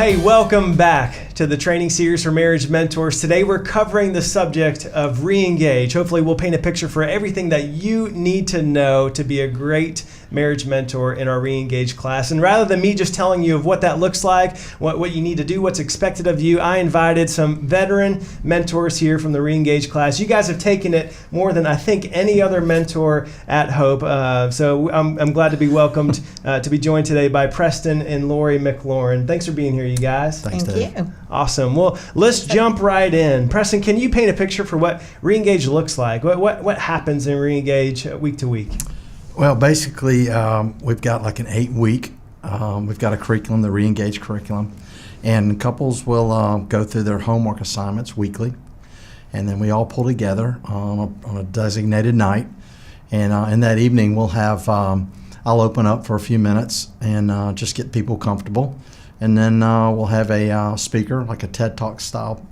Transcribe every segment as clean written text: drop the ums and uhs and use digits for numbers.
Hey, welcome back to the training series for marriage mentors. Today we're covering the subject of ReEngage. Hopefully we'll paint a picture for everything that you need to know to be a great marriage mentor in our ReEngage class. And rather than me just telling you of what that looks like, what you need to do, what's expected of you, I invited some veteran mentors here from the ReEngage class. You guys have taken it more than I think any other mentor at Hope. So I'm glad to be welcomed to be joined today by Preston and Lori McLaurin. Thanks for being here, you guys. Thank you. Awesome. Well, let's jump right in. Preston, can you paint a picture for what ReEngage looks like? What happens in ReEngage week to week? Well, basically, we've got like an 8-week. We've got a curriculum, the ReEngage curriculum, and couples will go through their homework assignments weekly, and then we all pull together on a designated night. And in that evening, we'll have I'll open up for a few minutes and just get people comfortable, and then we'll have a speaker, like a TED Talk style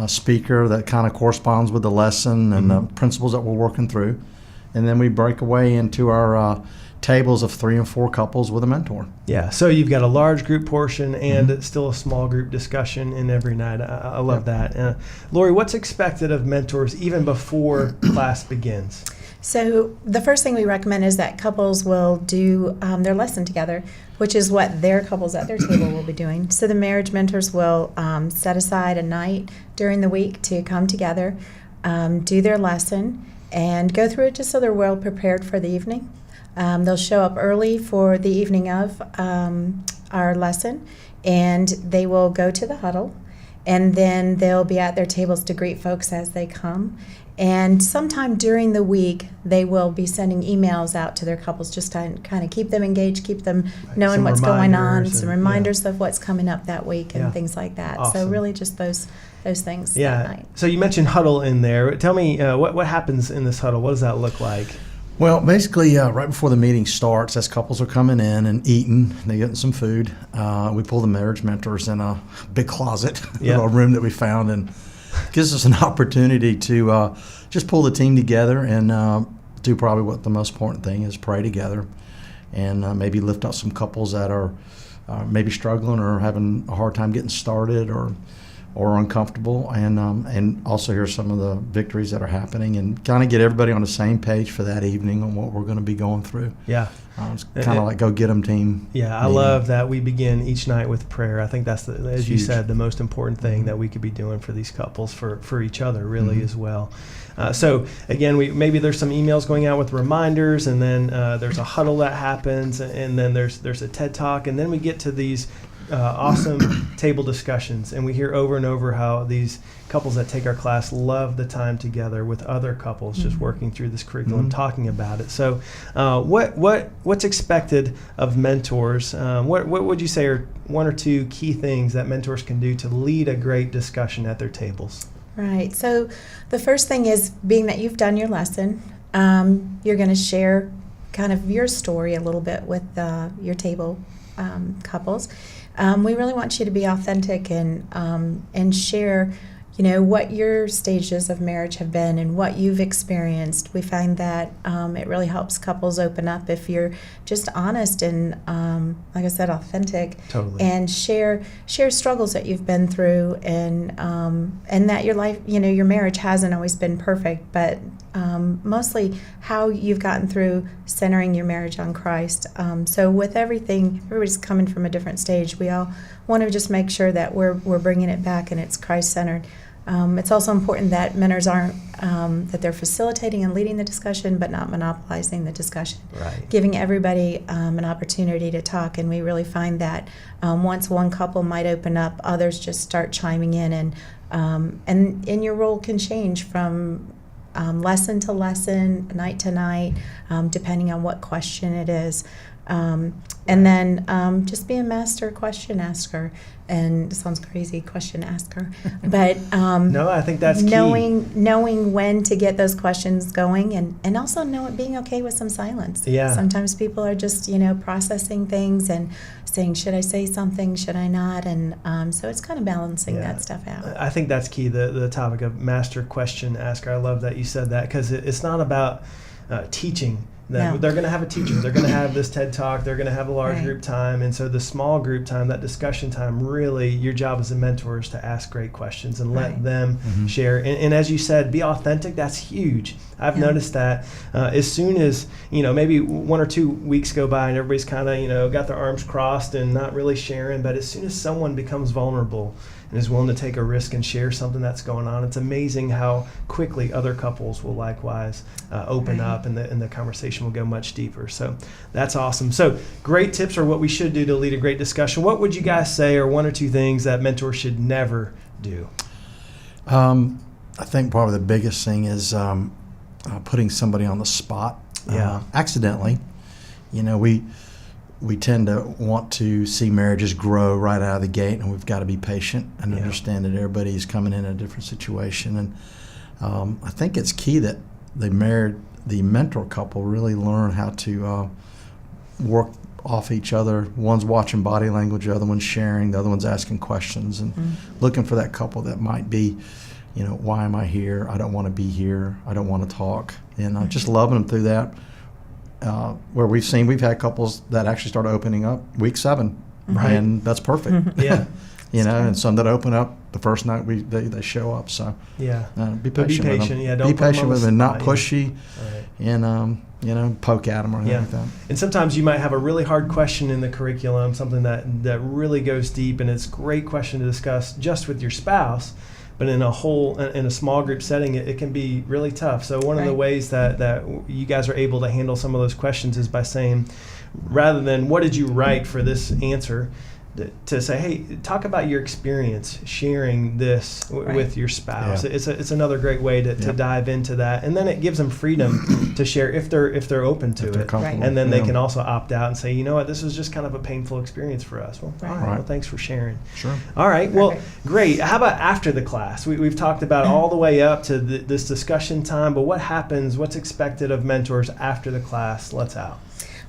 speaker that kind of corresponds with the lesson and the principles that we're working through. And then we break away into our tables of 3 and 4 couples with a mentor. Yeah, so you've got a large group portion and still a small group discussion in every night. I love that. Lori, what's expected of mentors even before class begins? So the first thing we recommend is that couples will do their lesson together, which is what their couples at their table will be doing. So the marriage mentors will set aside a night during the week to come together, do their lesson, and go through it just so they're well prepared for the evening. They'll show up early for the evening of our lesson, and they will go to the huddle, and then they'll be at their tables to greet folks as they come. And sometime during the week, they will be sending emails out to their couples just to kind of keep them engaged, keep them knowing what's going on, some reminders of what's coming up that week and things like that. Awesome. So really just those things that night. So you mentioned huddle in there. Tell me what happens in this huddle. What does that look like? Well, basically, right before the meeting starts, as couples are coming in and eating, they're getting some food, we pull the marriage mentors in a big closet, a room that we found, and gives us an opportunity to just pull the team together and do probably what the most important thing is, pray together, and maybe lift up some couples that are maybe struggling or having a hard time getting started or uncomfortable, and also hear some of the victories that are happening and kind of get everybody on the same page for that evening on what we're going to be going through. Yeah. It's kind of like go get 'em team. Yeah, I love that we begin each night with prayer. I think that's, as you said, the most important thing that we could be doing for these couples, for each other really as well. So again, maybe there's some emails going out with reminders, and then there's a huddle that happens, and then there's a TED Talk, and then we get to these awesome table discussions, and we hear over and over how these couples that take our class love the time together with other couples just working through this curriculum, talking about it. So what's expected of mentors? What would you say are 1 or 2 key things that mentors can do to lead a great discussion at their tables? Right. So the first thing is, being that you've done your lesson, you're going to share kind of your story a little bit with your table couples. We really want you to be authentic and share, what your stages of marriage have been and what you've experienced. We find that it really helps couples open up if you're just honest and, like I said, authentic. Totally. And share struggles that you've been through, and that your life, your marriage hasn't always been perfect, but mostly how you've gotten through centering your marriage on Christ. So with everything, everybody's coming from a different stage. We all want to just make sure that we're bringing it back and it's Christ-centered. It's also important that mentors aren't, that they're facilitating and leading the discussion, but not monopolizing the discussion. Right. Giving everybody an opportunity to talk. And we really find that once one couple might open up, others just start chiming in, and your role can change from lesson to lesson, night to night, depending on what question it is. And then just be a master question asker. And it sounds crazy, question asker, but no, I think that's knowing when to get those questions going, and also being okay with some silence. Yeah. Sometimes people are just processing things and saying, should I say something, should I not? And so it's kind of balancing that stuff out. I think that's key, the topic of master question asker. I love that you said that, because it's not about teaching No. They're going to have a teacher. They're going to have this TED Talk. They're going to have a large Right. group time. And so the small group time, that discussion time, really your job as a mentor is to ask great questions and let Right. them share. And as you said, be authentic. That's huge. I've Yeah. noticed that as soon as, maybe 1 or 2 weeks go by and everybody's kind of, got their arms crossed and not really sharing. But as soon as someone becomes vulnerable and is willing to take a risk and share something that's going on, it's amazing how quickly other couples will likewise open Right. up, and the conversation will go much deeper. So that's awesome. So great tips are what we should do to lead a great discussion. What would you guys say are 1 or 2 things that mentors should never do? I think probably the biggest thing is putting somebody on the spot accidentally. We tend to want to see marriages grow right out of the gate, and we've got to be patient and understand that everybody's coming in a different situation. And I think it's key that the mentor couple really learn how to work off each other. One's watching body language, the other one's sharing, the other one's asking questions, and looking for that couple that might be, why am I here? I don't want to be here. I don't want to talk. And just loving them through that. Where we've had couples that actually start opening up week 7, Right. and that's perfect. Yeah. And some that open up the first night they show up. So Yeah. be But be patient with patient. them. Yeah, don't be put them patient on with the them, not spot, pushy, Right. and poke at them or anything Yeah. like that. And sometimes you might have a really hard question in the curriculum, something that really goes deep, and it's a great question to discuss just with your spouse. But in a small group setting, it can be really tough. So one of the Right. ways that you guys are able to handle some of those questions is by saying, rather than what did you write for this answer, to say, hey, talk about your experience sharing this Right. with your spouse. Yeah. It's another great way to dive into that, and then it gives them freedom to share if they're open to If they're it. comfortable. And then they Yeah. can also opt out and say, you know what, this was just kind of a painful experience for us. Well, all right. Right. Well, thanks for sharing. Sure. All right. Well, Perfect. great. How about after the class? We've talked about all the way up to this discussion time, but what happens, what's expected of mentors after the class lets out?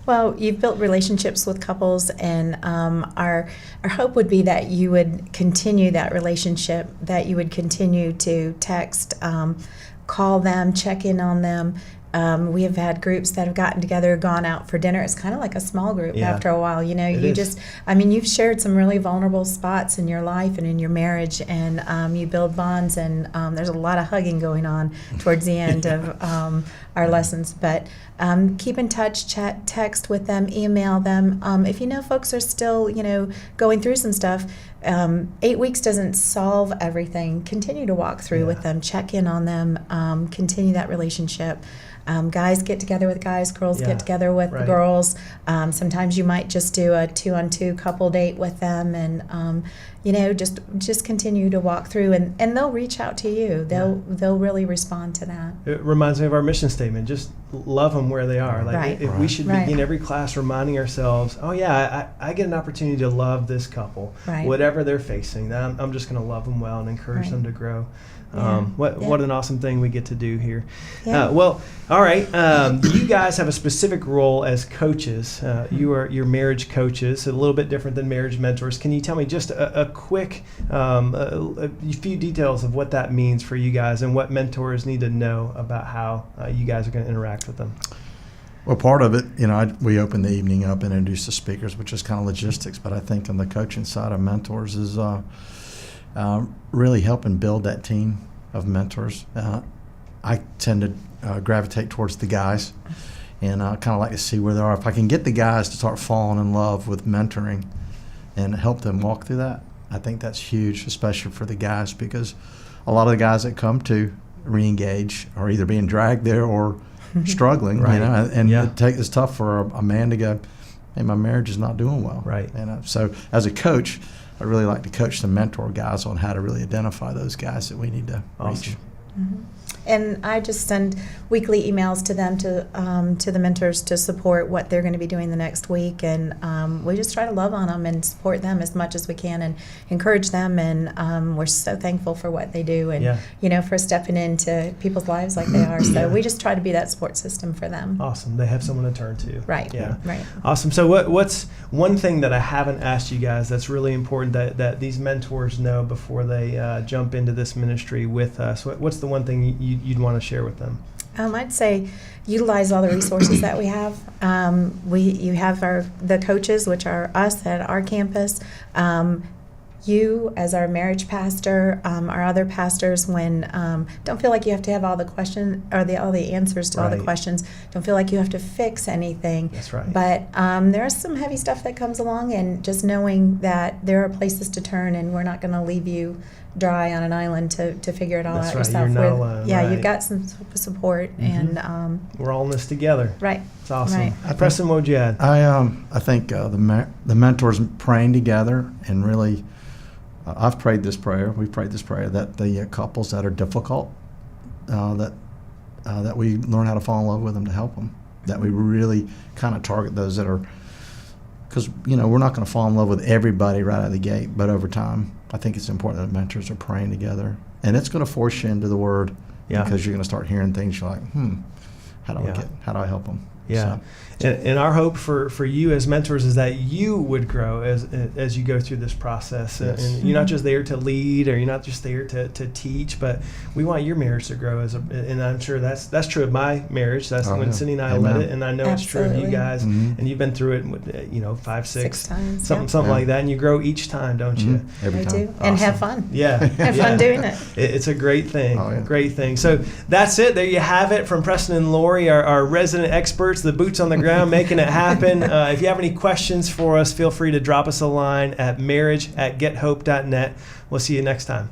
Well, you've built relationships with couples, and our hope would be that you would continue that relationship, that you would continue to text, call them, check in on them. We have had groups that have gotten together, gone out for dinner. It's kind of like a small group Yeah. after a while. It You is. just, you've shared some really vulnerable spots in your life and in your marriage, and you build bonds, and there's a lot of hugging going on towards the end of our lessons. But keep in touch, chat, text with them, email them. If you know folks are still, going through some stuff, 8 weeks doesn't solve everything. Continue to walk through with them, check in on them, continue that relationship. Guys get together with guys, girls Yeah, get together with right. girls. Sometimes you might just do a 2-on-2 couple date with them, and just continue to walk through, and they'll reach out to you. They'll really respond to that. It reminds me of our mission statement. Just love them where they are. Like Right. if we should Right. begin every class reminding ourselves, oh yeah, I get an opportunity to love this couple, Right. whatever they're facing. I'm just going to love them well and encourage Right. them to grow. Yeah. What an awesome thing we get to do here. Yeah. Well, all right. You guys have a specific role as coaches. You are your marriage coaches, a little bit different than marriage mentors. Can you tell me just a quick, a few details of what that means for you guys and what mentors need to know about how you guys are going to interact with them? Well, part of it, we open the evening up and introduce the speakers, which is kind of logistics. But I think on the coaching side of mentors is really helping build that team of mentors. I tend to gravitate towards the guys, and I kind of like to see where they are. If I can get the guys to start falling in love with mentoring and help them walk through that, I think that's huge, especially for the guys, because a lot of the guys that come to ReEngage are either being dragged there or struggling, Right. and Yeah. it's tough for a man to go, hey, my marriage is not doing well. Right. And so as a coach, I really like to coach the mentor guys on how to really identify those guys that we need to Awesome. reach. And I just send weekly emails to them, to the mentors, to support what they're going to be doing the next week. And we just try to love on them and support them as much as we can and encourage them. And we're so thankful for what they do and, for stepping into people's lives like they are. So we just try to be that support system for them. Awesome. They have someone to turn to. Right. Yeah. Right. Awesome. So what's one thing that I haven't asked you guys that's really important that these mentors know before they jump into this ministry with us? What's the one thing you you'd want to share with them? I'd say utilize all the resources that we have. You have the coaches, which are us at our campus. You, as our marriage pastor, our other pastors, when don't feel like you have to have all the questions or all the answers to all the Right. questions. Don't feel like you have to fix anything. That's right. But there is some heavy stuff that comes along, and just knowing that there are places to turn, and we're not going to leave you dry on an island to figure it all That's out right. yourself. You're not With- alone, yeah, right. you've got some support, and We're all in this together. right. It's awesome. Right. Preston, what would you add? I think the mentors praying together and really, I've prayed this prayer. We've prayed this prayer that the couples that are difficult, that we learn how to fall in love with them to help them. That we really kind of target those that are, because we're not going to fall in love with everybody right out of the gate, but over time, I think it's important that mentors are praying together, and it's going to force you into the Word, Yeah. because you're going to start hearing things you're like, how do Yeah. I help them? Yeah. And our hope for you as mentors is that you would grow as you go through this process. Yes. And you're not just there to lead, or you're not just there to teach, but we want your marriage to grow and I'm sure that's true of my marriage. That's when yeah. Cindy and I Amen. led it, and I know it's true of you Absolutely. guys. Mhm. And you've been through it with 5, 6 times. something Yeah. like that, and you grow each time, don't you? Every I time. do, and have Awesome. fun. Yeah. Have yeah. fun doing it. It's a great thing. Oh, yeah. Great thing. So that's it. There you have it from Preston and Lori, our resident experts, the boots on the ground, making it happen. If you have any questions for us, feel free to drop us a line at marriage@gethope.net. We'll see you next time.